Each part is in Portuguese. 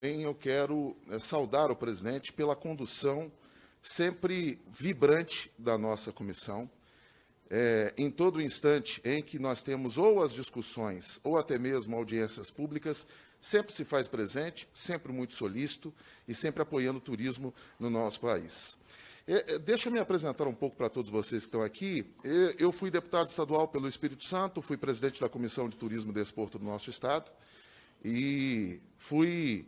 Eu quero saudar o presidente pela condução sempre vibrante da nossa comissão. Em todo instante em que nós temos ou as discussões ou até mesmo audiências públicas, sempre se faz presente, sempre muito solícito e sempre apoiando o turismo no nosso país. Deixa eu me apresentar um pouco para todos vocês que estão aqui. Eu fui deputado estadual pelo Espírito Santo, fui presidente da Comissão de Turismo e Desporto do nosso estado e fui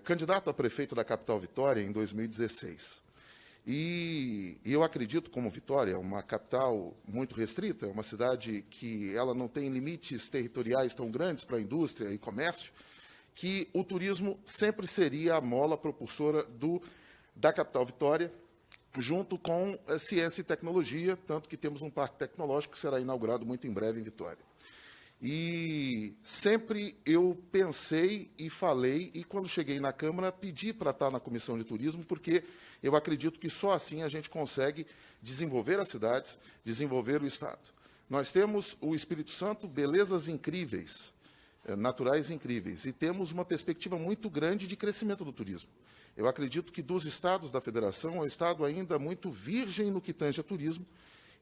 candidato a prefeito da capital Vitória em 2016. E eu acredito, como Vitória, é uma capital muito restrita, é uma cidade que ela não tem limites territoriais tão grandes para a indústria e comércio, que o turismo sempre seria a mola propulsora da capital Vitória, junto com a ciência e tecnologia, tanto que temos um parque tecnológico que será inaugurado muito em breve em Vitória. E sempre eu pensei e falei, e quando cheguei na Câmara, pedi para estar na Comissão de Turismo, porque eu acredito que só assim a gente consegue desenvolver as cidades, desenvolver o Estado. Nós temos o Espírito Santo, belezas incríveis, naturais incríveis, e temos uma perspectiva muito grande de crescimento do turismo. Eu acredito que dos estados da federação, é um estado ainda muito virgem no que tange a turismo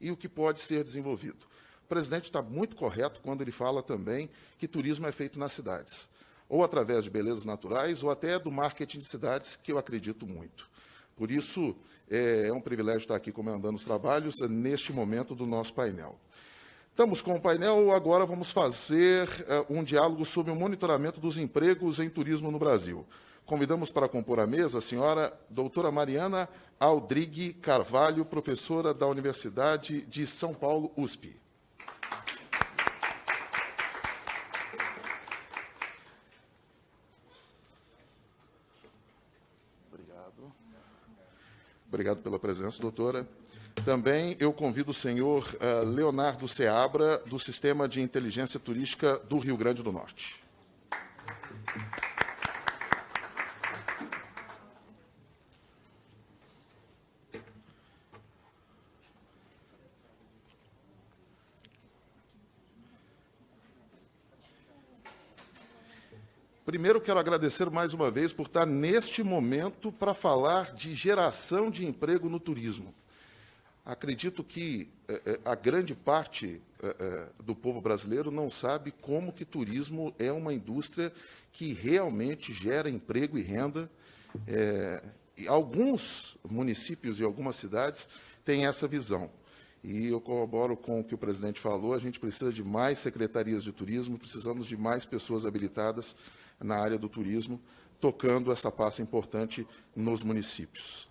e o que pode ser desenvolvido. O presidente está muito correto quando ele fala também que turismo é feito nas cidades, ou através de belezas naturais, ou até do marketing de cidades, que eu acredito muito. Por isso, é um privilégio estar aqui comandando os trabalhos neste momento do nosso painel. Estamos com o painel, agora vamos fazer um diálogo sobre o monitoramento dos empregos em turismo no Brasil. Convidamos para compor a mesa a senhora doutora Mariana Aldrigue Carvalho, professora da Universidade de São Paulo, USP. Obrigado pela presença, doutora. Também eu convido o senhor Leonardo Seabra, do Sistema de Inteligência Turística do Rio Grande do Norte. Primeiro, quero agradecer mais uma vez por estar neste momento para falar de geração de emprego no turismo. Acredito que a grande parte do povo brasileiro não sabe como que turismo é uma indústria que realmente gera emprego e renda. E alguns municípios e algumas cidades têm essa visão. E eu corroboro com o que o presidente falou, a gente precisa de mais secretarias de turismo, precisamos de mais pessoas habilitadas na área do turismo, tocando essa pasta importante nos municípios.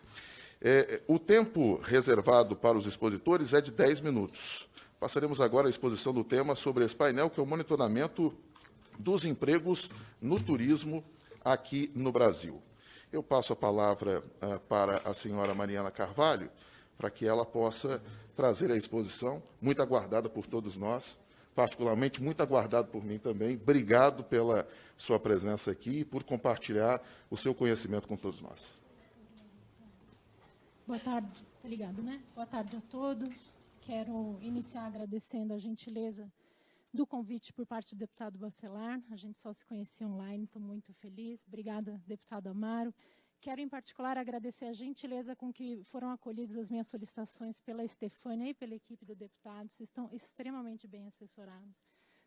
O tempo reservado para os expositores é de 10 minutos. Passaremos agora à exposição do tema sobre esse painel, que é o monitoramento dos empregos no turismo aqui no Brasil. Eu passo a palavra para a senhora Mariana Carvalho, para que ela possa trazer a exposição, muito aguardada por todos nós, particularmente muito aguardado por mim também. Obrigado pela sua presença aqui e por compartilhar o seu conhecimento com todos nós. Boa tarde, tá ligado, né? Boa tarde a todos. Quero iniciar agradecendo a gentileza do convite por parte do deputado Bacelar. A gente só se conhecia online, estou muito feliz. Obrigada, deputado Amaro. Quero, em particular, agradecer a gentileza com que foram acolhidas as minhas solicitações pela Estefânia e pela equipe do deputado. Vocês estão extremamente bem assessorados.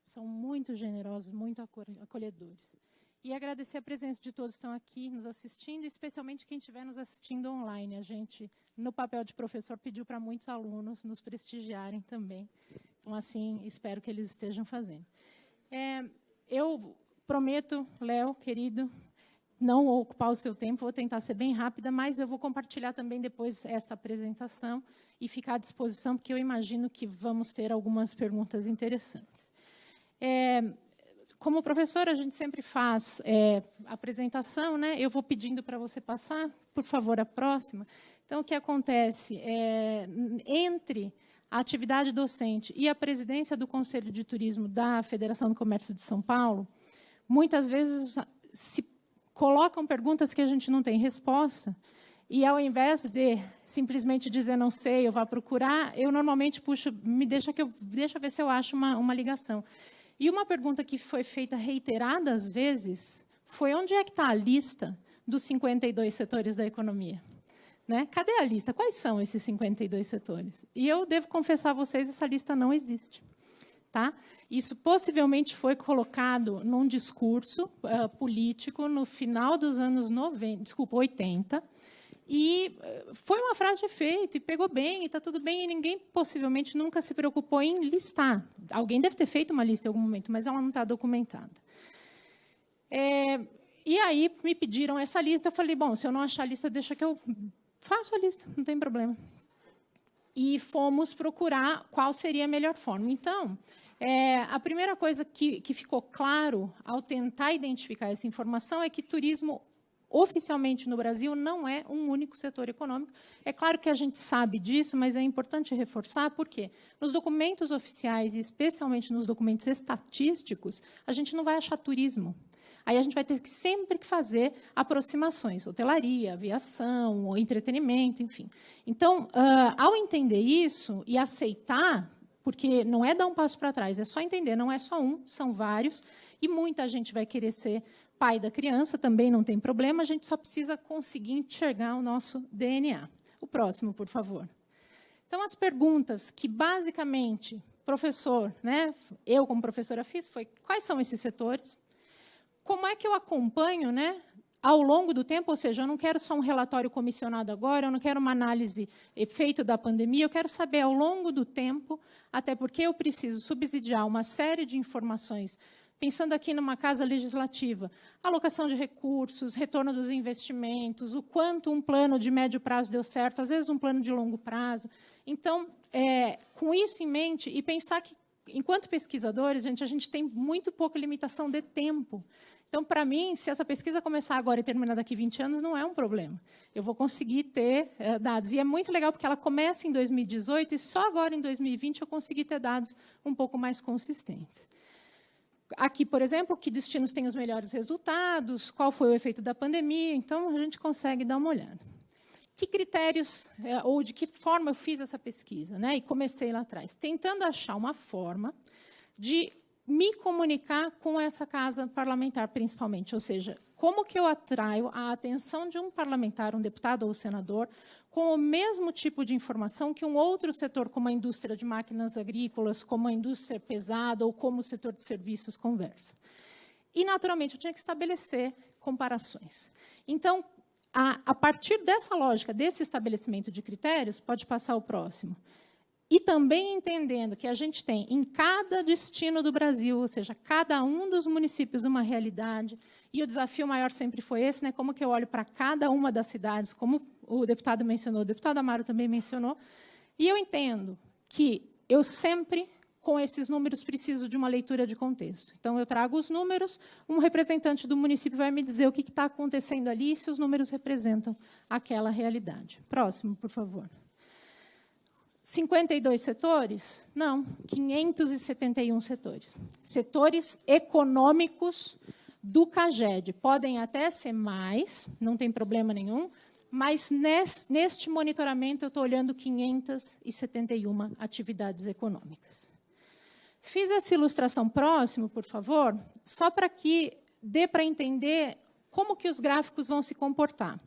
São muito generosos, muito acolhedores. E agradecer a presença de todos que estão aqui nos assistindo, especialmente quem estiver nos assistindo online. A gente, no papel de professor, pediu para muitos alunos nos prestigiarem também. Então, assim, espero que eles estejam fazendo. Eu prometo, Léo, querido, não ocupar o seu tempo, vou tentar ser bem rápida, mas eu vou compartilhar também depois essa apresentação e ficar à disposição, porque eu imagino que vamos ter algumas perguntas interessantes. Como professora, a gente sempre faz apresentação, né? Eu vou pedindo para você passar, por favor, a próxima. Então, o que acontece? Entre a atividade docente e a presidência do Conselho de Turismo da Federação do Comércio de São Paulo, muitas vezes se colocam perguntas que a gente não tem resposta, e ao invés de simplesmente dizer não sei, eu vá procurar, eu normalmente puxo, deixa eu ver se eu acho uma ligação. E uma pergunta que foi feita reiteradas vezes foi onde é que está a lista dos 52 setores da economia? Né? Cadê a lista? Quais são esses 52 setores? E eu devo confessar a vocês, essa lista não existe. Tá? Isso possivelmente foi colocado num discurso político no final dos anos 80, e foi uma frase de efeito, e pegou bem, e está tudo bem, e ninguém possivelmente nunca se preocupou em listar. Alguém deve ter feito uma lista em algum momento, mas ela não está documentada. E aí me pediram essa lista, eu falei, bom, se eu não achar a lista, deixa que eu faço a lista, não tem problema. E fomos procurar qual seria a melhor forma. Então, a primeira coisa que ficou claro ao tentar identificar essa informação é que turismo, oficialmente no Brasil, não é um único setor econômico. É claro que a gente sabe disso, mas é importante reforçar, porque nos documentos oficiais, e especialmente nos documentos estatísticos, a gente não vai achar turismo. Aí a gente vai ter sempre que fazer aproximações, hotelaria, aviação, entretenimento, enfim. Então, ao entender isso e aceitar, porque não é dar um passo para trás, é só entender, não é só um, são vários, e muita gente vai querer ser pai da criança, também não tem problema, a gente só precisa conseguir enxergar o nosso DNA. O próximo, por favor. Então, as perguntas que, basicamente, professor, né, eu como professora fiz, foi quais são esses setores? Como é que eu acompanho, né, ao longo do tempo? Ou seja, eu não quero só um relatório comissionado agora, eu não quero uma análise efeito da pandemia, eu quero saber ao longo do tempo, até porque eu preciso subsidiar uma série de informações, pensando aqui numa casa legislativa, alocação de recursos, retorno dos investimentos, o quanto um plano de médio prazo deu certo, às vezes um plano de longo prazo. Então, com isso em mente, e pensar que, enquanto pesquisadores, a gente tem muito pouca limitação de tempo. Então, para mim, se essa pesquisa começar agora e terminar daqui 20 anos, não é um problema. Eu vou conseguir ter dados. E é muito legal, porque ela começa em 2018 e só agora, em 2020, eu consegui ter dados um pouco mais consistentes. Aqui, por exemplo, que destinos têm os melhores resultados, qual foi o efeito da pandemia. Então, a gente consegue dar uma olhada. Que critérios, ou de que forma eu fiz essa pesquisa, né? E comecei lá atrás, tentando achar uma forma de me comunicar com essa casa parlamentar, principalmente. Ou seja, como que eu atraio a atenção de um parlamentar, um deputado ou senador, com o mesmo tipo de informação que um outro setor, como a indústria de máquinas agrícolas, como a indústria pesada ou como o setor de serviços conversa. E, naturalmente, eu tinha que estabelecer comparações. Então, a partir dessa lógica, desse estabelecimento de critérios, pode passar o próximo, e também entendendo que a gente tem em cada destino do Brasil, ou seja, cada um dos municípios uma realidade, e o desafio maior sempre foi esse, né? Como que eu olho para cada uma das cidades, como o deputado mencionou, o deputado Amaro também mencionou, e eu entendo que eu sempre, com esses números, preciso de uma leitura de contexto. Então, eu trago os números, um representante do município vai me dizer o que está acontecendo ali, se os números representam aquela realidade. Próximo, por favor. 52 setores? Não, 571 setores. Setores econômicos do CAGED. Podem até ser mais, não tem problema nenhum, mas neste monitoramento eu estou olhando 571 atividades econômicas. Fiz essa ilustração próximo, por favor, só para que dê para entender como que os gráficos vão se comportar.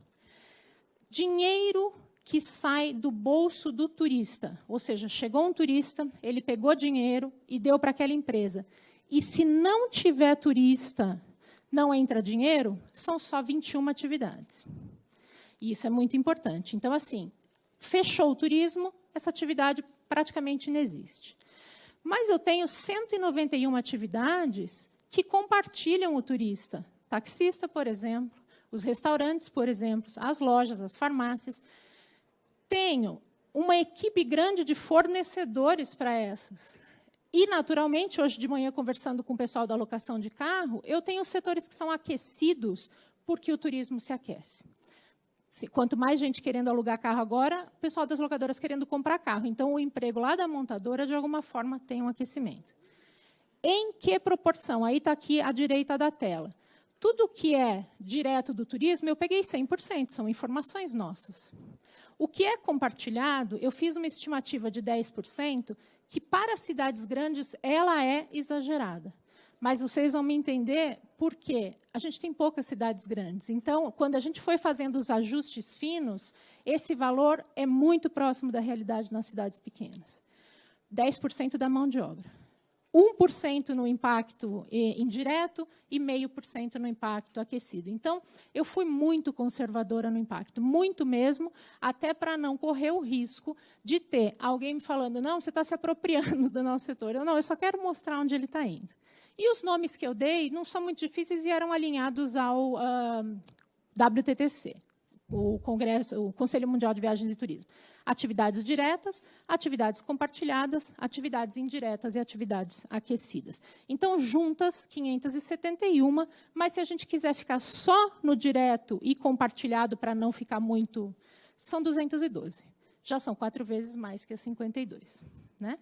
Dinheiro que sai do bolso do turista, ou seja, chegou um turista, ele pegou dinheiro e deu para aquela empresa. E se não tiver turista, não entra dinheiro, são só 21 atividades. E isso é muito importante. Então, assim, fechou o turismo, essa atividade praticamente não existe. Mas eu tenho 191 atividades que compartilham o turista. Taxista, por exemplo, os restaurantes, por exemplo, as lojas, as farmácias. Tenho uma equipe grande de fornecedores para essas. E, naturalmente, hoje de manhã, conversando com o pessoal da locação de carro, eu tenho setores que são aquecidos porque o turismo se aquece. Quanto mais gente querendo alugar carro agora, o pessoal das locadoras querendo comprar carro. Então, o emprego lá da montadora, de alguma forma, tem um aquecimento. Em que proporção? Aí está aqui à direita da tela. Tudo que é direto do turismo, eu peguei 100%, são informações nossas. O que é compartilhado, eu fiz uma estimativa de 10%, que para cidades grandes ela é exagerada. mas vocês vão me entender por quê. A gente tem poucas cidades grandes. Então, quando a gente foi fazendo os ajustes finos, esse valor é muito próximo da realidade nas cidades pequenas. 10% da mão de obra. 1% no impacto indireto e 0,5% no impacto aquecido. Então, eu fui muito conservadora no impacto, muito mesmo, até para não correr o risco de ter alguém me falando, não, você está se apropriando do nosso setor. Eu só quero mostrar onde ele está indo. E os nomes que eu dei não são muito difíceis e eram alinhados ao WTTC, o Conselho Mundial de Viagens e Turismo. Atividades diretas, atividades compartilhadas, atividades indiretas e atividades aquecidas. Então, juntas, 571, mas se a gente quiser ficar só no direto e compartilhado para não ficar muito, são 212. Já são 4 vezes mais que as 52. Né?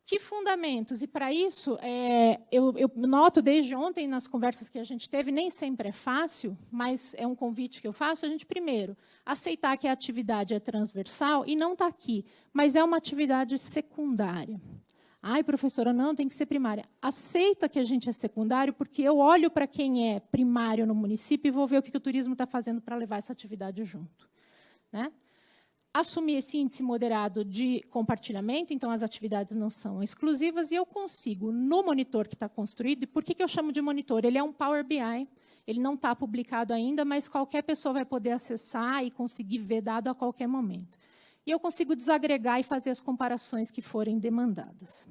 Que fundamentos? E, para isso, eu noto desde ontem, nas conversas que a gente teve, nem sempre é fácil, mas é um convite que eu faço, a gente, primeiro, aceitar que a atividade é transversal e não está aqui, mas é uma atividade secundária. Ai, professora, não, tem que ser primária. Aceita que a gente é secundário, porque eu olho para quem é primário no município e vou ver o que o turismo está fazendo para levar essa atividade junto. Né? Assumir esse índice moderado de compartilhamento, então as atividades não são exclusivas, e eu consigo, no monitor que está construído, e por que eu chamo de monitor? Ele é um Power BI, ele não está publicado ainda, mas qualquer pessoa vai poder acessar e conseguir ver dado a qualquer momento. E eu consigo desagregar e fazer as comparações que forem demandadas.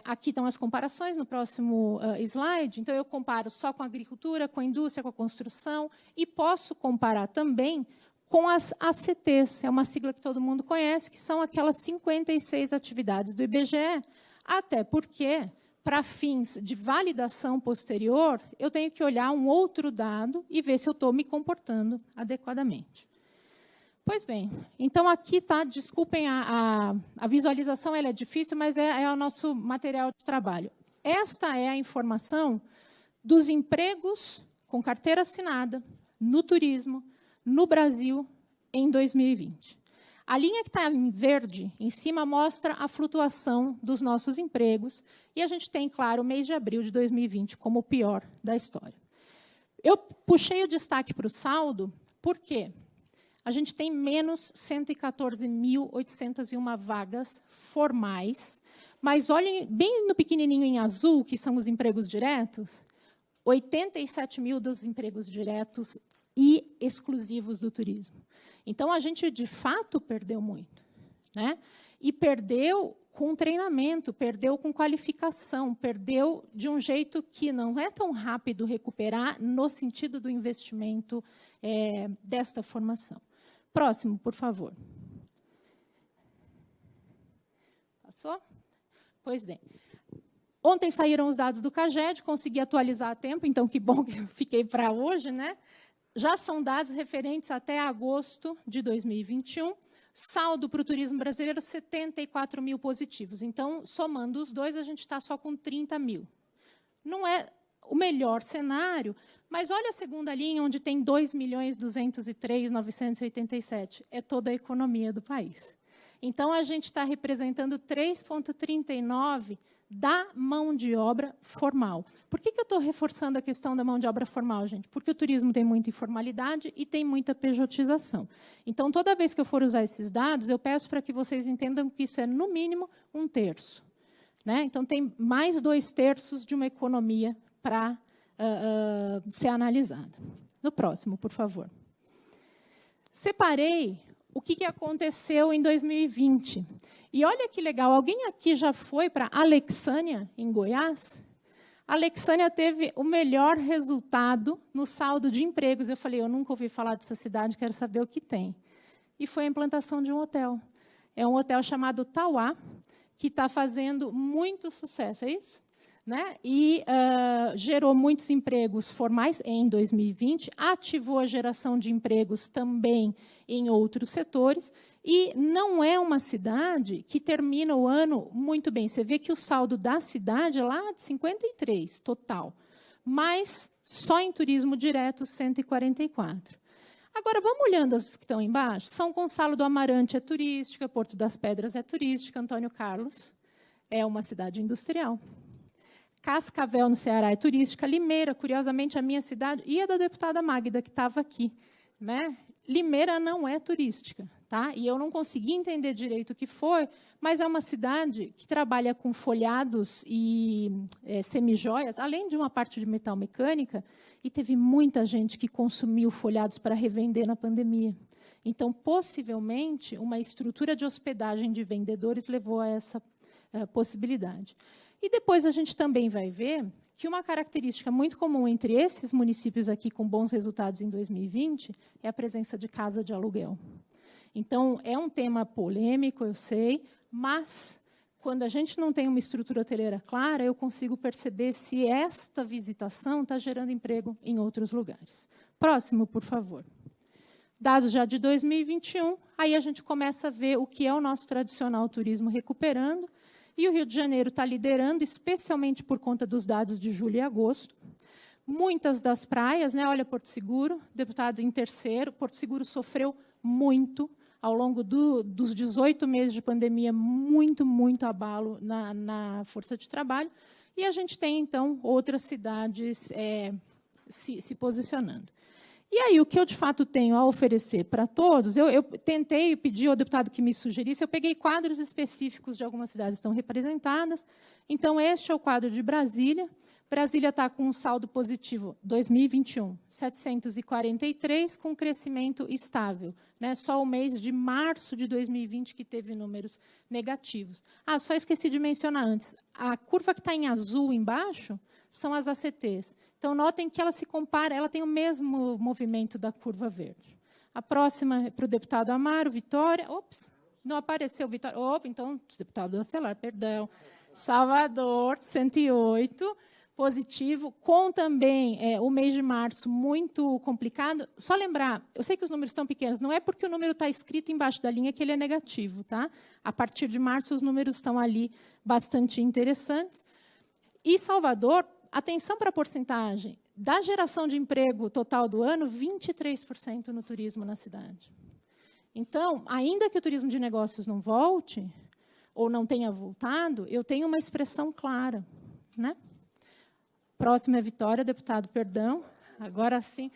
Aqui estão as comparações, no próximo slide. Então, eu comparo só com a agricultura, com a indústria, com a construção, e posso comparar também com as ACTs, é uma sigla que todo mundo conhece, que são aquelas 56 atividades do IBGE, até porque, para fins de validação posterior, eu tenho que olhar um outro dado e ver se eu estou me comportando adequadamente. Pois bem, então aqui está, desculpem, a visualização ela é difícil, mas é o nosso material de trabalho. Esta é a informação dos empregos com carteira assinada no turismo, no Brasil, em 2020. A linha que está em verde, em cima, mostra a flutuação dos nossos empregos, e a gente tem, claro, o mês de abril de 2020 como o pior da história. Eu puxei o destaque para o saldo, por quê? A gente tem menos 114.801 vagas formais, mas olhem bem no pequenininho em azul, que são os empregos diretos, 87 mil dos empregos diretos e exclusivos do turismo. Então, a gente, de fato, perdeu muito. Né? E perdeu com treinamento, perdeu com qualificação, perdeu de um jeito que não é tão rápido recuperar no sentido do investimento desta formação. Próximo, por favor. Passou? Pois bem. Ontem saíram os dados do CAGED, consegui atualizar a tempo, então que bom que eu fiquei para hoje, né? Já são dados referentes até agosto de 2021. Saldo para o turismo brasileiro, 74 mil positivos. Então, somando os dois, a gente está só com 30 mil. Não é o melhor cenário, mas olha a segunda linha, onde tem 2.203.987. É toda a economia do país. Então, a gente está representando 3,39% da mão de obra formal. Por que eu estou reforçando a questão da mão de obra formal, gente? Porque o turismo tem muita informalidade e tem muita pejotização. Então, toda vez que eu for usar esses dados, eu peço para que vocês entendam que isso é, no mínimo, 1/3. Né? Então, tem mais 2/3 de uma economia para ser analisada. No próximo, por favor. Separei o que aconteceu em 2020. E olha que legal, alguém aqui já foi para Alexânia, em Goiás? A Alexânia teve o melhor resultado no saldo de empregos. Eu falei, eu nunca ouvi falar dessa cidade, quero saber o que tem. E foi a implantação de um hotel. É um hotel chamado Tauá, que está fazendo muito sucesso, é isso? Né? E gerou muitos empregos formais em 2020, ativou a geração de empregos também em outros setores, e não é uma cidade que termina o ano muito bem. Você vê que o saldo da cidade é lá de 53, total, mas só em turismo direto, 144. Agora, vamos olhando as que estão embaixo. São Gonçalo do Amarante é turística, Porto das Pedras é turística, Antônio Carlos é uma cidade industrial. Cascavel, no Ceará, é turística. Limeira, curiosamente, a minha cidade, e a da deputada Magda, que estava aqui, né? Limeira não é turística, tá? E eu não consegui entender direito o que foi, mas é uma cidade que trabalha com folhados e semijoias, além de uma parte de metal mecânica, e teve muita gente que consumiu folhados para revender na pandemia. Então, possivelmente, uma estrutura de hospedagem de vendedores levou a essa possibilidade. E depois a gente também vai ver que uma característica muito comum entre esses municípios aqui com bons resultados em 2020 é a presença de casa de aluguel. Então, é um tema polêmico, eu sei, mas quando a gente não tem uma estrutura hoteleira clara, eu consigo perceber se esta visitação está gerando emprego em outros lugares. Próximo, por favor. Dados já de 2021, aí a gente começa a ver o que é o nosso tradicional turismo recuperando, e o Rio de Janeiro está liderando, especialmente por conta dos dados de julho e agosto. Muitas das praias, né, olha Porto Seguro, deputado em terceiro, Porto Seguro sofreu muito ao longo dos 18 meses de pandemia, muito abalo na força de trabalho, e a gente tem, então, outras cidades se posicionando. E aí, o que eu, de fato, tenho a oferecer para todos, eu tentei pedir ao deputado que me sugerisse, eu peguei quadros específicos de algumas cidades que estão representadas. Então, este é o quadro de Brasília. Brasília está com um saldo positivo, 2021, 743, com crescimento estável. Né? Só o mês de março de 2020 que teve números negativos. Ah, só esqueci de mencionar antes, a curva que está em azul embaixo são as ACTs. Então, notem que ela se compara, ela tem o mesmo movimento da curva verde. A próxima é para o deputado Amaro, Vitória. Ops, não apareceu Vitória. Opa, então, deputado Bacelar, perdão. Salvador, 108, positivo, com também o mês de março muito complicado. Só lembrar, eu sei que os números estão pequenos, não é porque o número está escrito embaixo da linha que ele é negativo. Tá? A partir de março, os números estão ali bastante interessantes. E Salvador, atenção para a porcentagem, da geração de emprego total do ano, 23% no turismo na cidade. Então, ainda que o turismo de negócios não volte, ou não tenha voltado, eu tenho uma expressão clara. Né? Próximo é Vitória, deputado, perdão. Agora sim.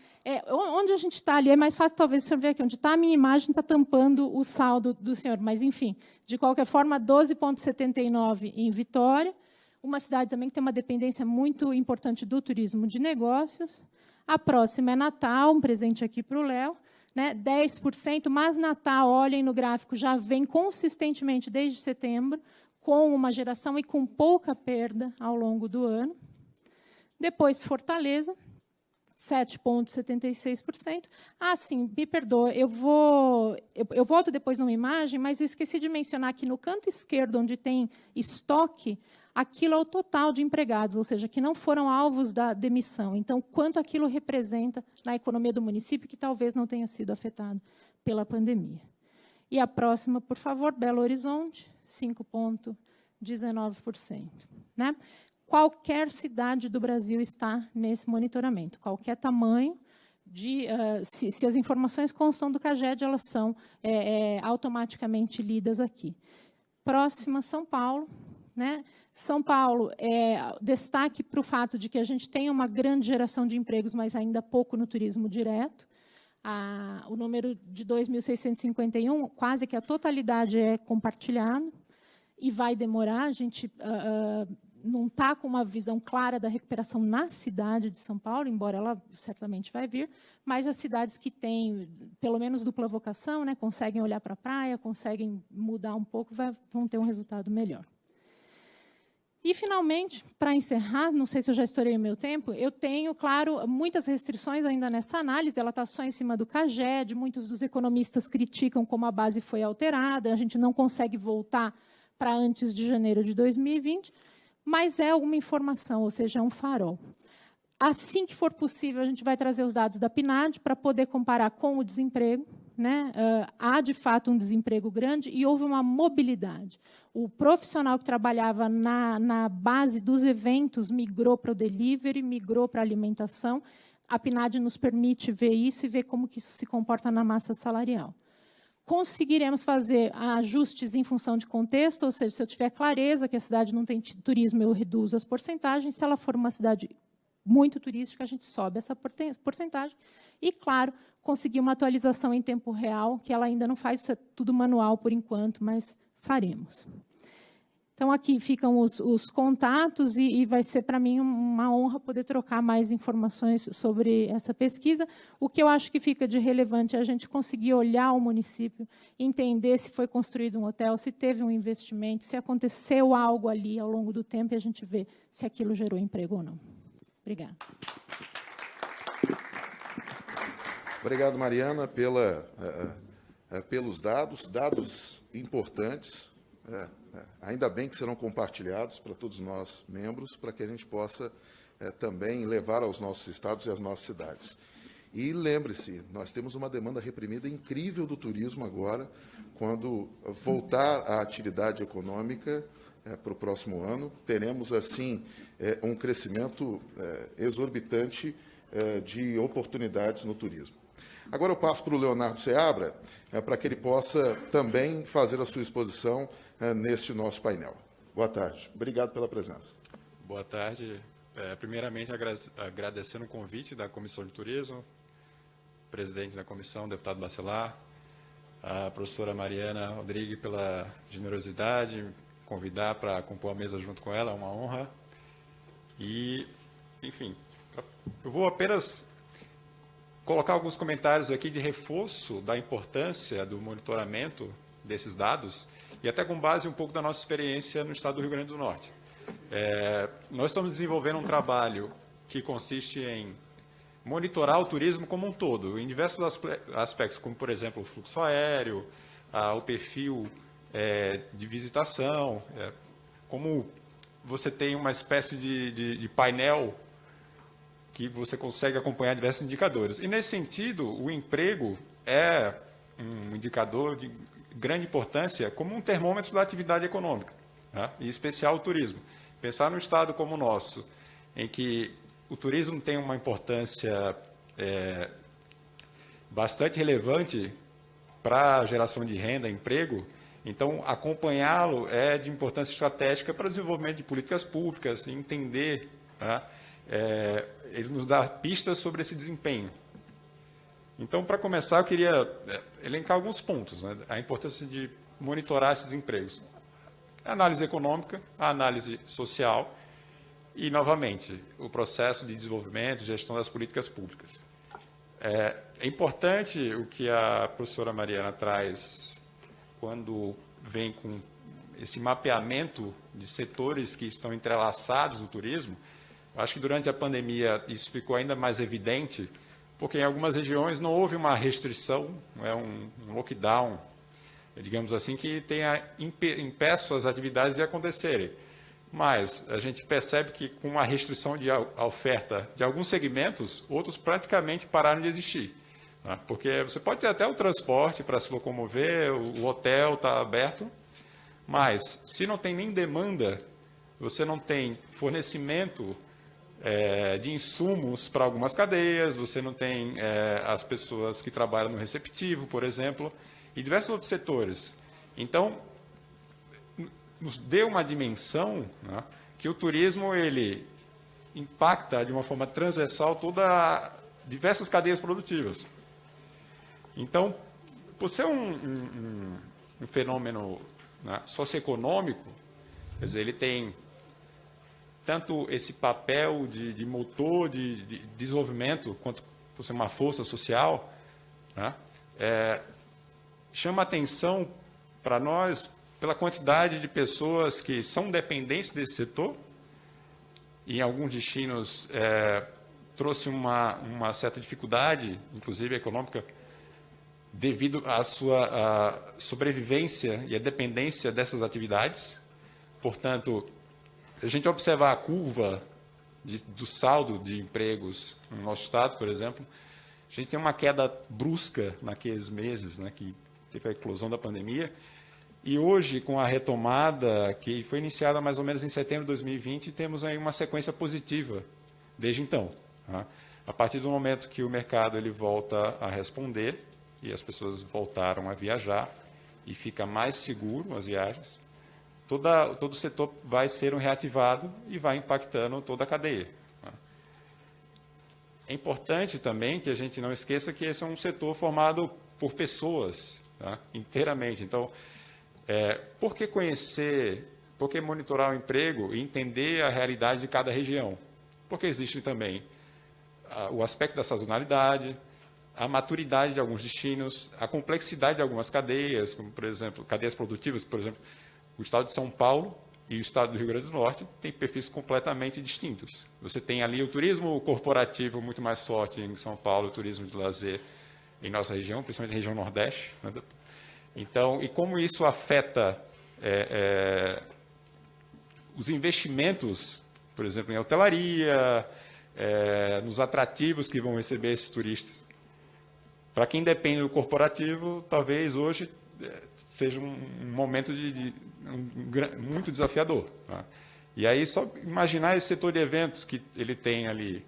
Onde a gente está ali, é mais fácil, talvez, o senhor ver aqui. Onde está a minha imagem, está tampando o saldo do senhor. Mas, enfim, de qualquer forma, 12,79 em Vitória. Uma cidade também que tem uma dependência muito importante do turismo de negócios. A próxima é Natal, um presente aqui para o Léo, né, 10%, mas Natal, olhem no gráfico, já vem consistentemente desde setembro, com uma geração e com pouca perda ao longo do ano. Depois, Fortaleza, 7,76%. Ah, sim, me perdoa, eu volto depois numa imagem, mas eu esqueci de mencionar que no canto esquerdo, onde tem estoque, aquilo é o total de empregados, ou seja, que não foram alvos da demissão. Então, quanto aquilo representa na economia do município, que talvez não tenha sido afetado pela pandemia. E a próxima, por favor, Belo Horizonte, 5,19%. Né? Qualquer cidade do Brasil está nesse monitoramento, qualquer tamanho. Se as informações constam do CAGED, elas são automaticamente lidas aqui. Próxima, São Paulo. Né? São Paulo, destaque para o fato de que a gente tem uma grande geração de empregos, mas ainda pouco no turismo direto. O número de 2.651, quase que a totalidade é compartilhado, e vai demorar. A gente não está com uma visão clara da recuperação na cidade de São Paulo, embora ela certamente vai vir, mas as cidades que têm, pelo menos, dupla vocação, né, conseguem olhar para a praia, conseguem mudar um pouco, vão ter um resultado melhor. E, finalmente, para encerrar, não sei se eu já estourei o meu tempo, eu tenho, claro, muitas restrições ainda nessa análise, ela está só em cima do CAGED, muitos dos economistas criticam como a base foi alterada, a gente não consegue voltar para antes de janeiro de 2020, mas é uma informação, ou seja, é um farol. Assim que for possível, a gente vai trazer os dados da PNAD para poder comparar com o desemprego. Né? Há, de fato, um desemprego grande e houve uma mobilidade. O profissional que trabalhava na base dos eventos migrou para o delivery, migrou para a alimentação. A PNAD nos permite ver isso e ver como que isso se comporta na massa salarial. conseguiremos fazer ajustes em função de contexto, ou seja, se eu tiver clareza que a cidade não tem turismo, eu reduzo as porcentagens. Se ela for uma cidade muito turística, a gente sobe essa porcentagem. E, claro, conseguir uma atualização em tempo real, que ela ainda não faz, isso é tudo manual por enquanto, mas faremos. Então, aqui ficam os contatos, e vai ser, para mim, uma honra poder trocar mais informações sobre essa pesquisa. O que eu acho que fica de relevante é a gente conseguir olhar o município, entender se foi construído um hotel, se teve um investimento, se aconteceu algo ali ao longo do tempo, e a gente vê se aquilo gerou emprego ou não. Obrigada. Obrigado, Mariana, pelos dados importantes. Ainda bem que serão compartilhados para todos nós, membros, para que a gente possa também levar aos nossos estados e às nossas cidades. E lembre-se, nós temos uma demanda reprimida incrível do turismo agora, quando voltar à atividade econômica para o próximo ano, teremos, assim, um crescimento exorbitante de oportunidades no turismo. Agora eu passo para o Leonardo Seabra, para que ele possa também fazer a sua exposição neste nosso painel. Boa tarde. Obrigado pela presença. Boa tarde. Primeiramente, agradecendo o convite da Comissão de Turismo, presidente da comissão, deputado Bacelar, a professora Mariana Rodrigues pela generosidade, convidar para compor a mesa junto com ela, é uma honra. E, enfim, eu vou apenas colocar alguns comentários aqui de reforço da importância do monitoramento desses dados, e até com base um pouco da nossa experiência no estado do Rio Grande do Norte. Nós estamos desenvolvendo um trabalho que consiste em monitorar o turismo como um todo, em diversos aspectos, como, por exemplo, o fluxo aéreo, o perfil de visitação, como você tem uma espécie de painel que você consegue acompanhar diversos indicadores. E, nesse sentido, o emprego é um indicador de grande importância como um termômetro da atividade econômica, né? Em especial o turismo. Pensar num estado como o nosso, em que o turismo tem uma importância bastante relevante para a geração de renda, emprego, então acompanhá-lo é de importância estratégica para o desenvolvimento de políticas públicas, entender, né? Ele nos dá pistas sobre esse desempenho. Então, para começar, eu queria elencar alguns pontos, né? A importância de monitorar esses empregos. A análise econômica, a análise social e, novamente, o processo de desenvolvimento e gestão das políticas públicas. É importante o que a professora Mariana traz quando vem com esse mapeamento de setores que estão entrelaçados no turismo. Eu acho que durante a pandemia isso ficou ainda mais evidente, porque em algumas regiões não houve uma restrição, um lockdown, digamos assim, que impeça as atividades de acontecerem. Mas a gente percebe que com a restrição de oferta de alguns segmentos, outros praticamente pararam de existir, né? Porque você pode ter até o transporte para se locomover, o hotel está aberto, mas se não tem nem demanda, você não tem fornecimento de insumos para algumas cadeias, você não tem as pessoas que trabalham no receptivo, por exemplo, e diversos outros setores. Então, nos deu uma dimensão, né, que o turismo ele impacta de uma forma transversal diversas cadeias produtivas. Então, por ser um fenômeno, né, socioeconômico, quer dizer, ele tem tanto esse papel de motor de desenvolvimento, quanto por ser uma força social, né, chama atenção para nós pela quantidade de pessoas que são dependentes desse setor. Em alguns destinos trouxe uma certa dificuldade, inclusive econômica, devido à sua sobrevivência e à dependência dessas atividades. Portanto, se a gente observar a curva do saldo de empregos no nosso estado, por exemplo, a gente tem uma queda brusca naqueles meses, né, que teve a eclosão da pandemia, e hoje, com a retomada, que foi iniciada mais ou menos em setembro de 2020, temos aí uma sequência positiva desde então, tá? A partir do momento que o mercado ele volta a responder, e as pessoas voltaram a viajar e fica mais seguro as viagens, todo o setor vai ser reativado e vai impactando toda a cadeia. É importante também que a gente não esqueça que esse é um setor formado por pessoas, tá? Inteiramente. Então, por que conhecer, por que monitorar o emprego e entender a realidade de cada região? Porque existe também o aspecto da sazonalidade, a maturidade de alguns destinos, a complexidade de algumas cadeias, como, por exemplo, cadeias produtivas, por exemplo, o estado de São Paulo e o estado do Rio Grande do Norte têm perfis completamente distintos. Você tem ali o turismo corporativo muito mais forte em São Paulo, o turismo de lazer em nossa região, principalmente na região Nordeste. Então, e como isso afeta os investimentos, por exemplo, em hotelaria, nos atrativos que vão receber esses turistas. Para quem depende do corporativo, talvez hoje seja um momento muito desafiador. Tá? E aí, só imaginar esse setor de eventos que ele tem ali,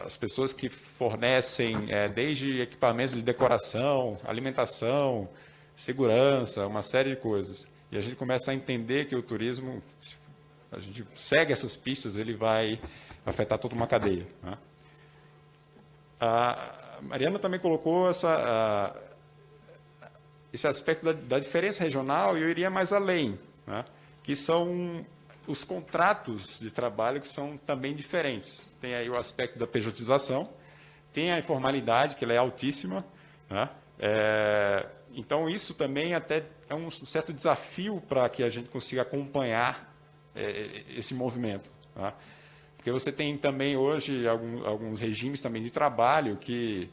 as pessoas que fornecem desde equipamentos de decoração, alimentação, segurança, uma série de coisas. E a gente começa a entender que o turismo, a gente segue essas pistas, ele vai afetar toda uma cadeia. Tá? A Mariana também colocou esse aspecto da diferença regional, e eu iria mais além, né? Que são os contratos de trabalho que são também diferentes. Tem aí o aspecto da pejotização, tem a informalidade, que ela é altíssima, né? Então, isso também até é um certo desafio para que a gente consiga acompanhar esse movimento. Tá? Porque você tem também hoje alguns regimes também de trabalho que,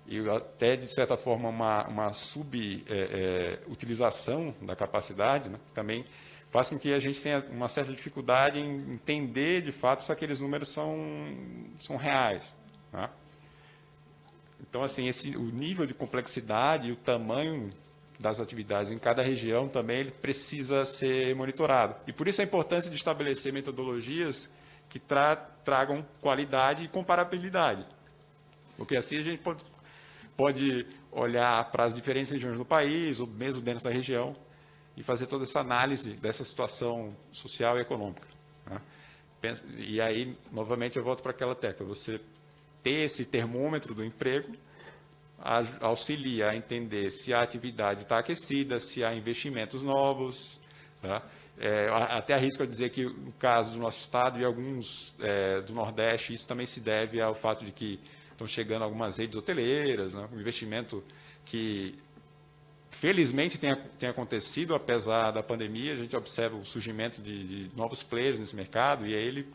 e até de certa forma uma subutilização da capacidade, né? Também faz com que a gente tenha uma certa dificuldade em entender de fato se aqueles números são reais. Tá? Então, assim, o nível de complexidade e o tamanho das atividades em cada região também ele precisa ser monitorado. E por isso a importância de estabelecer metodologias que tragam qualidade e comparabilidade. Porque assim a gente pode olhar para as diferentes regiões do país, ou mesmo dentro da região, e fazer toda essa análise dessa situação social e econômica. Né? E aí, novamente, eu volto para aquela tecla. Você ter esse termômetro do emprego auxilia a entender se a atividade está aquecida, se há investimentos novos. Tá? Até arrisco a dizer que, no caso do nosso estado e alguns do Nordeste, isso também se deve ao fato de que estão chegando algumas redes hoteleiras, né? Um investimento que, felizmente, tem acontecido, apesar da pandemia. A gente observa o surgimento de novos players nesse mercado, e aí ele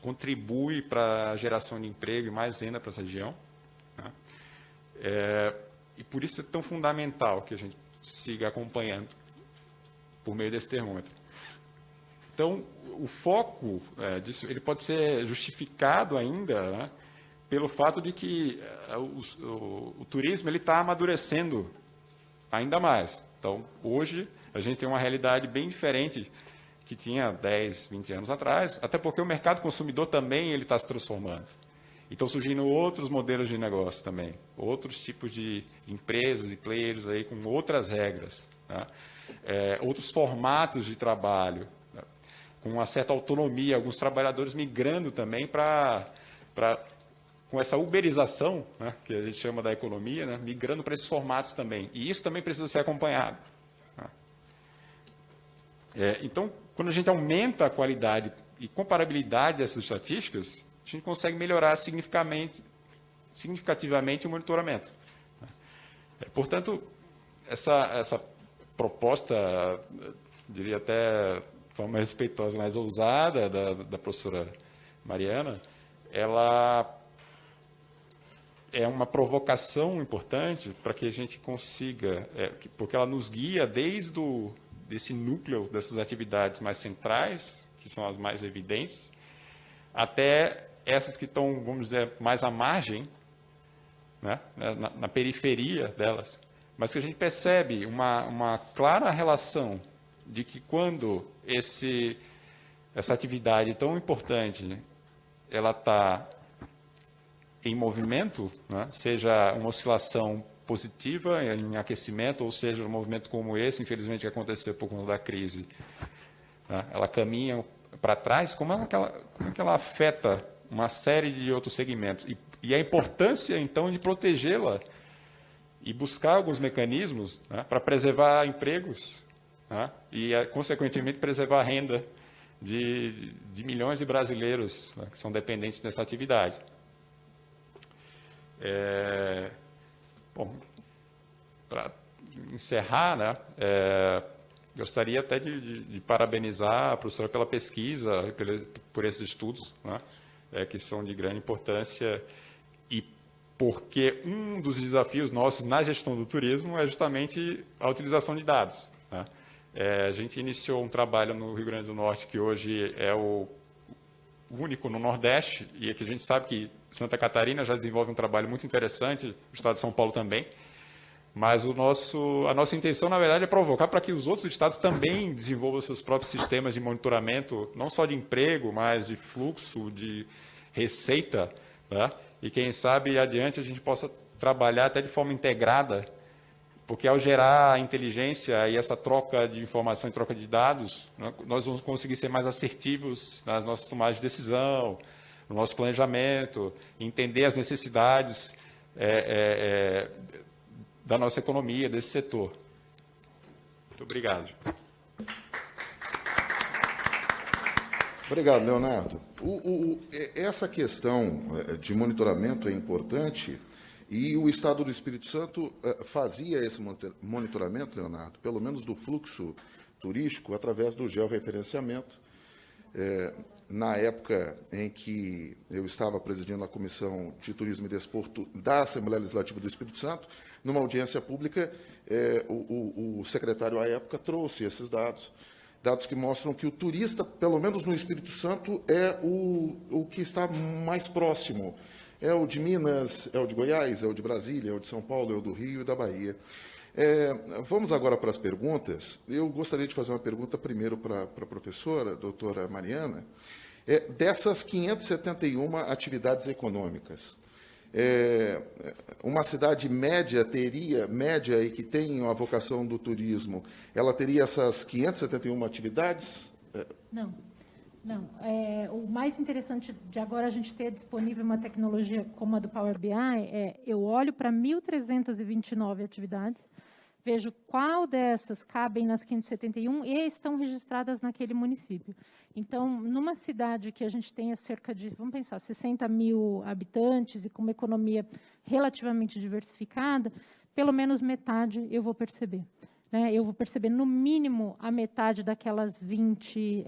contribui para a geração de emprego e mais renda para essa região. Né? E por isso é tão fundamental que a gente siga acompanhando por meio desse termômetro. Então, o foco disso ele pode ser justificado ainda, né, pelo fato de que o turismo está amadurecendo ainda mais. Então, hoje, a gente tem uma realidade bem diferente que tinha 10, 20 anos atrás, até porque o mercado consumidor também está se transformando. E estão surgindo outros modelos de negócio também, outros tipos de empresas e players aí com outras regras, tá? Outros formatos de trabalho, né? Com uma certa autonomia, alguns trabalhadores migrando também com essa uberização, né, que a gente chama da economia, né, migrando para esses formatos também. E isso também precisa ser acompanhado. Tá? Então, quando a gente aumenta a qualidade e comparabilidade dessas estatísticas, a gente consegue melhorar significativamente o monitoramento. Portanto, essa proposta, diria até de forma respeitosa, mais ousada da professora Mariana, ela é uma provocação importante para que a gente consiga, porque ela nos guia desde desse núcleo dessas atividades mais centrais, que são as mais evidentes, até essas que estão, vamos dizer, mais à margem, né, na periferia delas, mas que a gente percebe uma clara relação de que quando essa atividade tão importante, ela está em movimento, né, seja uma oscilação positiva em aquecimento, ou seja, um movimento como esse, infelizmente, que aconteceu por conta da crise, né, ela caminha para trás, como é que ela afeta uma série de outros segmentos? E a importância, então, de protegê-la e buscar alguns mecanismos, né, para preservar empregos, né, e, consequentemente, preservar a renda de milhões de brasileiros, né, que são dependentes dessa atividade. Bom, para encerrar, né, gostaria até de parabenizar a professora pela pesquisa, por esses estudos, né, que são de grande importância, e porque um dos desafios nossos na gestão do turismo é justamente a utilização de dados, né. A gente iniciou um trabalho no Rio Grande do Norte, que hoje é o único no Nordeste, e que a gente sabe que Santa Catarina já desenvolve um trabalho muito interessante, o estado de São Paulo também, mas a nossa intenção, na verdade, é provocar para que os outros estados também desenvolvam seus próprios sistemas de monitoramento, não só de emprego, mas de fluxo, de receita, né? E quem sabe adiante a gente possa trabalhar até de forma integrada, porque ao gerar inteligência e essa troca de informação e troca de dados, nós vamos conseguir ser mais assertivos nas nossas tomadas de decisão, no nosso planejamento, entender as necessidades da nossa economia, desse setor. Muito obrigado. Obrigado, Leonardo. Essa questão de monitoramento é importante, e o Estado do Espírito Santo fazia esse monitoramento, Leonardo, pelo menos do fluxo turístico, através do georreferenciamento. Na época em que eu estava presidindo a Comissão de Turismo e Desporto da Assembleia Legislativa do Espírito Santo, numa audiência pública, o secretário à época trouxe esses dados que mostram que o turista, pelo menos no Espírito Santo, é o que está mais próximo. É o de Minas, é o de Goiás, é o de Brasília, é o de São Paulo, é o do Rio e da Bahia. Vamos agora para as perguntas. Eu gostaria de fazer uma pergunta primeiro para a professora, doutora Mariana. Dessas 571 atividades econômicas, uma cidade média e que tem a vocação do turismo, ela teria essas 571 atividades? Não. O mais interessante de agora a gente ter disponível uma tecnologia como a do Power BI eu olho para 1.329 atividades, vejo qual dessas cabem nas 571 e estão registradas naquele município. Então, numa cidade que a gente tenha cerca de, vamos pensar, 60 mil habitantes e com uma economia relativamente diversificada, pelo menos metade eu vou perceber. Eu vou perceber, no mínimo, a metade daquelas 20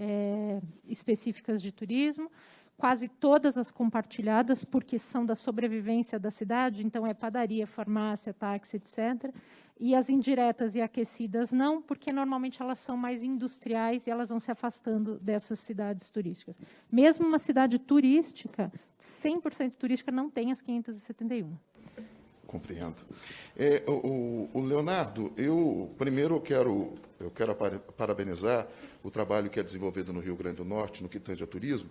específicas de turismo, quase todas as compartilhadas, porque são da sobrevivência da cidade, então é padaria, farmácia, táxi, etc., e as indiretas e aquecidas não, porque normalmente elas são mais industriais e elas vão se afastando dessas cidades turísticas. Mesmo uma cidade turística, 100% turística, não tem as 571. Compreendo. O Leonardo, eu quero parabenizar o trabalho que é desenvolvido no Rio Grande do Norte, no que tange a turismo,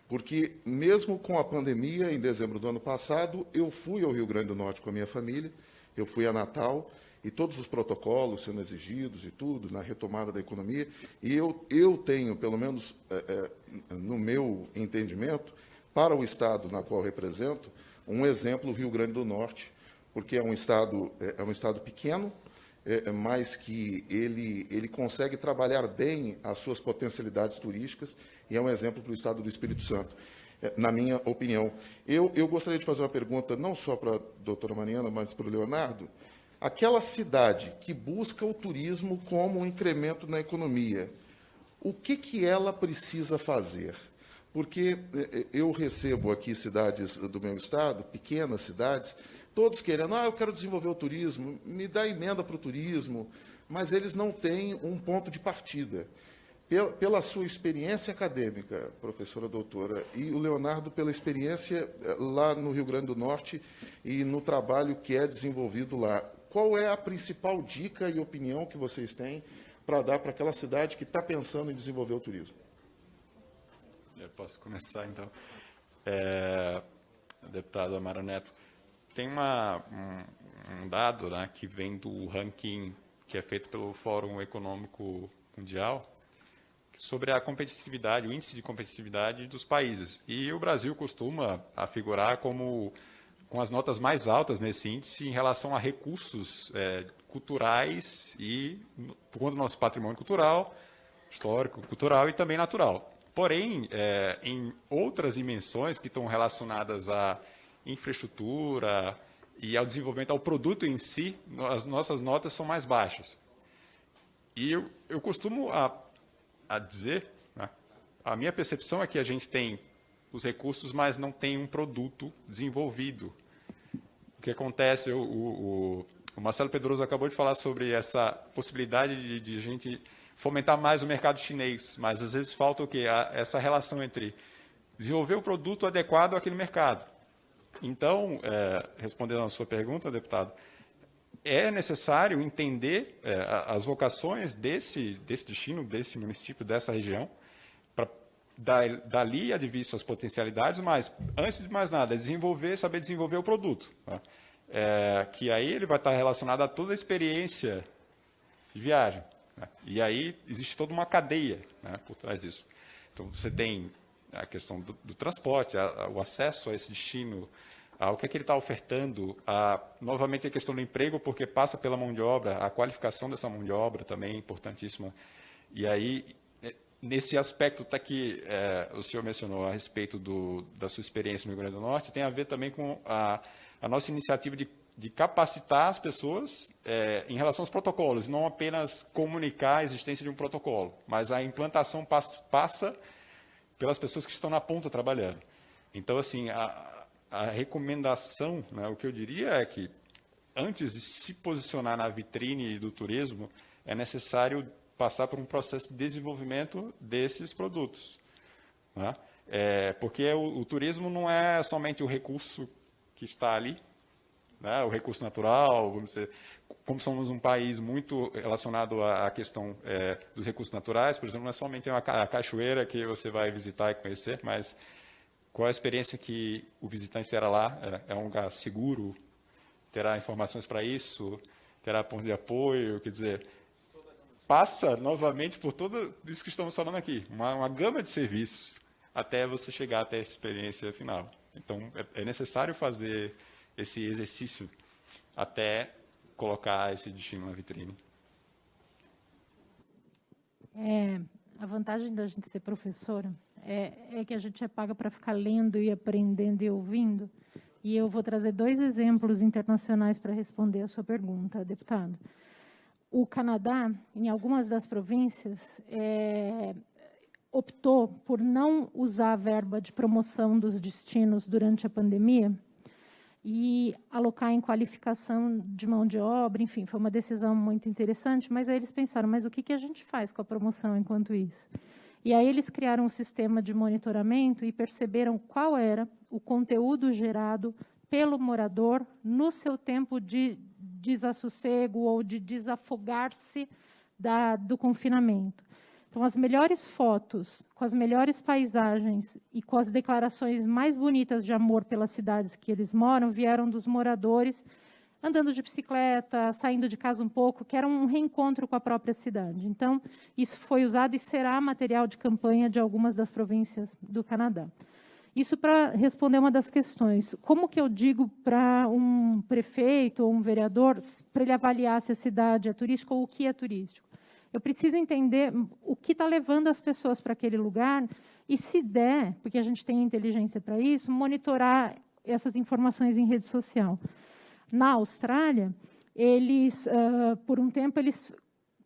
porque mesmo com a pandemia, em dezembro do ano passado, eu fui ao Rio Grande do Norte com a minha família, eu fui a Natal, e todos os protocolos sendo exigidos e tudo, na retomada da economia, e eu tenho, pelo menos no meu entendimento, para o Estado na qual represento, um exemplo, o Rio Grande do Norte, porque é um estado pequeno, mas que ele consegue trabalhar bem as suas potencialidades turísticas, e é um exemplo para o Estado do Espírito Santo, na minha opinião. Eu gostaria de fazer uma pergunta, não só para a doutora Mariana, mas para o Leonardo. Aquela cidade que busca o turismo como um incremento na economia, o que ela precisa fazer? Porque eu recebo aqui cidades do meu estado, pequenas cidades, todos querendo, eu quero desenvolver o turismo, me dá emenda para o turismo, mas eles não têm um ponto de partida. Pela sua experiência acadêmica, professora doutora, e o Leonardo pela experiência lá no Rio Grande do Norte e no trabalho que é desenvolvido lá, qual é a principal dica e opinião que vocês têm para dar para aquela cidade que está pensando em desenvolver o turismo? Eu posso começar, então. Deputado Amaro Neto, tem uma um dado, né, que vem do ranking que é feito pelo Fórum Econômico Mundial, sobre a competitividade, o índice de competitividade dos países. E o Brasil costuma figurar como com as notas mais altas nesse índice em relação a recursos culturais e por conta do nosso patrimônio cultural, histórico, cultural e também natural. Porém, em outras dimensões que estão relacionadas à infraestrutura e ao desenvolvimento, ao produto em si, as nossas notas são mais baixas. E eu costumo a dizer, né, a minha percepção é que a gente tem os recursos, mas não tem um produto desenvolvido. O que acontece, o Marcelo Pedroso acabou de falar sobre essa possibilidade de a gente fomentar mais o mercado chinês, mas às vezes falta o quê? Essa relação entre desenvolver o produto adequado àquele mercado. Então, respondendo à sua pergunta, deputado, é necessário entender as vocações desse destino, desse município, dessa região, para dali advir suas potencialidades, mas, antes de mais nada, saber desenvolver o produto. Tá? Que aí ele vai estar relacionado a toda a experiência de viagem. Né? E aí existe toda uma cadeia, né, por trás disso. Então, você tem a questão do transporte, o acesso a esse destino, o que é que ele está ofertando, novamente a questão do emprego, porque passa pela mão de obra, a qualificação dessa mão de obra também é importantíssima. E aí, nesse aspecto que o senhor mencionou a respeito da sua experiência no Rio Grande do Norte, tem a ver também com a nossa iniciativa de capacitar as pessoas em relação aos protocolos, não apenas comunicar a existência de um protocolo, mas a implantação passa pelas pessoas que estão na ponta trabalhando. Então, assim, a recomendação, né, o que eu diria é que, antes de se posicionar na vitrine do turismo, é necessário passar por um processo de desenvolvimento desses produtos. Né? Porque o turismo não é somente o recurso que está ali, né, o recurso natural, vamos dizer, como somos um país muito relacionado à questão dos recursos naturais, por exemplo, não é somente a cachoeira que você vai visitar e conhecer, mas qual a experiência que o visitante terá lá? É um lugar seguro? Terá informações para isso? Terá ponto de apoio? Quer dizer, passa novamente por tudo isso que estamos falando aqui, uma gama de serviços, até você chegar até essa experiência final. Então, é necessário fazer esse exercício até colocar esse destino na vitrine. A vantagem da gente ser professora é que a gente é paga para ficar lendo e aprendendo e ouvindo. E eu vou trazer 2 exemplos internacionais para responder a sua pergunta, deputado. O Canadá, em algumas das províncias, optou por não usar a verba de promoção dos destinos durante a pandemia e alocar em qualificação de mão de obra, enfim, foi uma decisão muito interessante, mas aí eles pensaram, mas o que a gente faz com a promoção enquanto isso? E aí eles criaram um sistema de monitoramento e perceberam qual era o conteúdo gerado pelo morador no seu tempo de desassossego ou de desafogar-se do confinamento. Então, as melhores fotos, com as melhores paisagens e com as declarações mais bonitas de amor pelas cidades que eles moram, vieram dos moradores andando de bicicleta, saindo de casa um pouco, que era um reencontro com a própria cidade. Então, isso foi usado e será material de campanha de algumas das províncias do Canadá. Isso para responder uma das questões. Como que eu digo para um prefeito ou um vereador, para ele avaliar se a cidade é turística ou o que é turístico? Eu preciso entender o que está levando as pessoas para aquele lugar e, se der, porque a gente tem inteligência para isso, monitorar essas informações em rede social. Na Austrália, eles, por um tempo, eles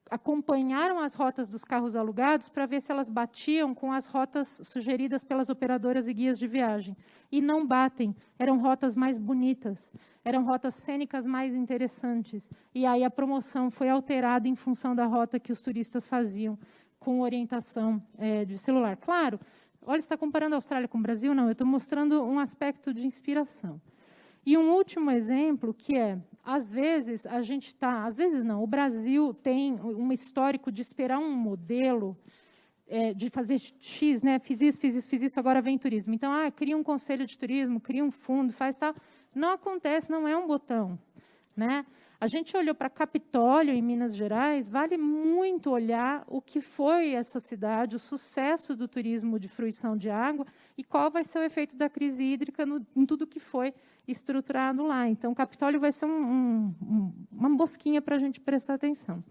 acompanharam as rotas dos carros alugados para ver se elas batiam com as rotas sugeridas pelas operadoras e guias de viagem. E não batem, eram rotas mais bonitas, eram rotas cênicas mais interessantes. E aí a promoção foi alterada em função da rota que os turistas faziam, com orientação de celular. Claro, olha, você está comparando a Austrália com o Brasil? Não, eu estou mostrando um aspecto de inspiração. E um último exemplo, que às vezes, o Brasil tem um histórico de esperar um modelo, de fazer X, né? Fiz isso, agora vem turismo. Então, cria um conselho de turismo, cria um fundo, faz tal. Não acontece, não é um botão. né? A gente olhou para Capitólio, em Minas Gerais, vale muito olhar o que foi essa cidade, o sucesso do turismo de fruição de água e qual vai ser o efeito da crise hídrica em tudo que foi estruturado lá. Então, Capitólio vai ser uma mosquinha para a gente prestar atenção.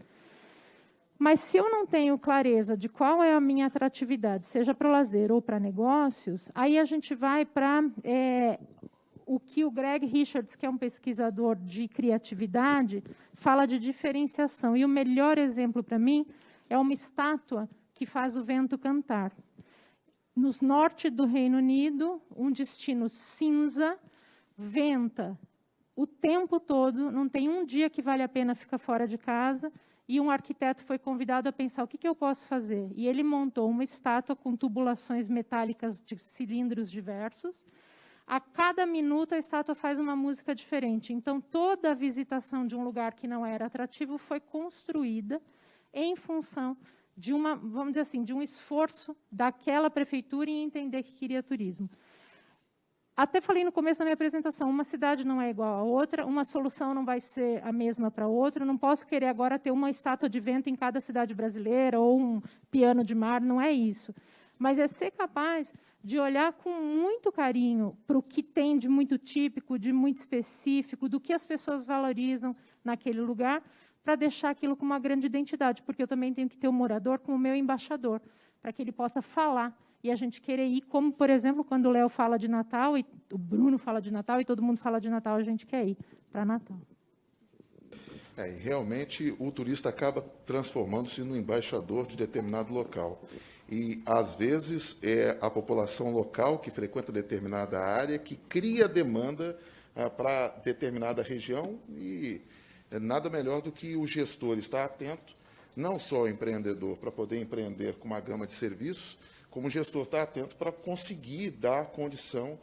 Mas se eu não tenho clareza de qual é a minha atratividade, seja para o lazer ou para negócios, aí a gente vai para o que o Greg Richards, que é um pesquisador de criatividade, fala de diferenciação. E o melhor exemplo para mim é uma estátua que faz o vento cantar. No norte do Reino Unido, um destino cinza, venta o tempo todo, não tem um dia que vale a pena ficar fora de casa, e um arquiteto foi convidado a pensar o que eu posso fazer. E ele montou uma estátua com tubulações metálicas de cilindros diversos. A cada minuto, a estátua faz uma música diferente. Então, toda a visitação de um lugar que não era atrativo foi construída em função de vamos dizer assim, de um esforço daquela prefeitura em entender que queria turismo. Até falei no começo da minha apresentação, uma cidade não é igual a outra, uma solução não vai ser a mesma para outra, não posso querer agora ter uma estátua de vento em cada cidade brasileira ou um piano de mar, não é isso. Mas é ser capaz de olhar com muito carinho para o que tem de muito típico, de muito específico, do que as pessoas valorizam naquele lugar, para deixar aquilo com uma grande identidade, porque eu também tenho que ter o morador como meu embaixador, para que ele possa falar e a gente querer ir, como, por exemplo, quando o Léo fala de Natal, e o Bruno fala de Natal, e todo mundo fala de Natal, a gente quer ir para Natal. E realmente, o turista acaba transformando-se no embaixador de determinado local. E, às vezes, é a população local que frequenta determinada área que cria demanda para determinada região, e nada melhor do que o gestor estar atento, não só o empreendedor, para poder empreender com uma gama de serviços, como o gestor está atento para conseguir dar condição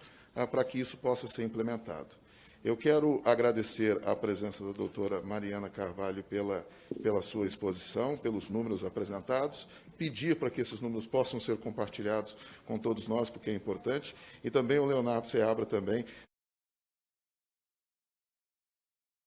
para que isso possa ser implementado. Eu quero agradecer a presença da doutora Mariana Carvalho pela sua exposição, pelos números apresentados, pedir para que esses números possam ser compartilhados com todos nós, porque é importante, e também o Leonardo Seabra também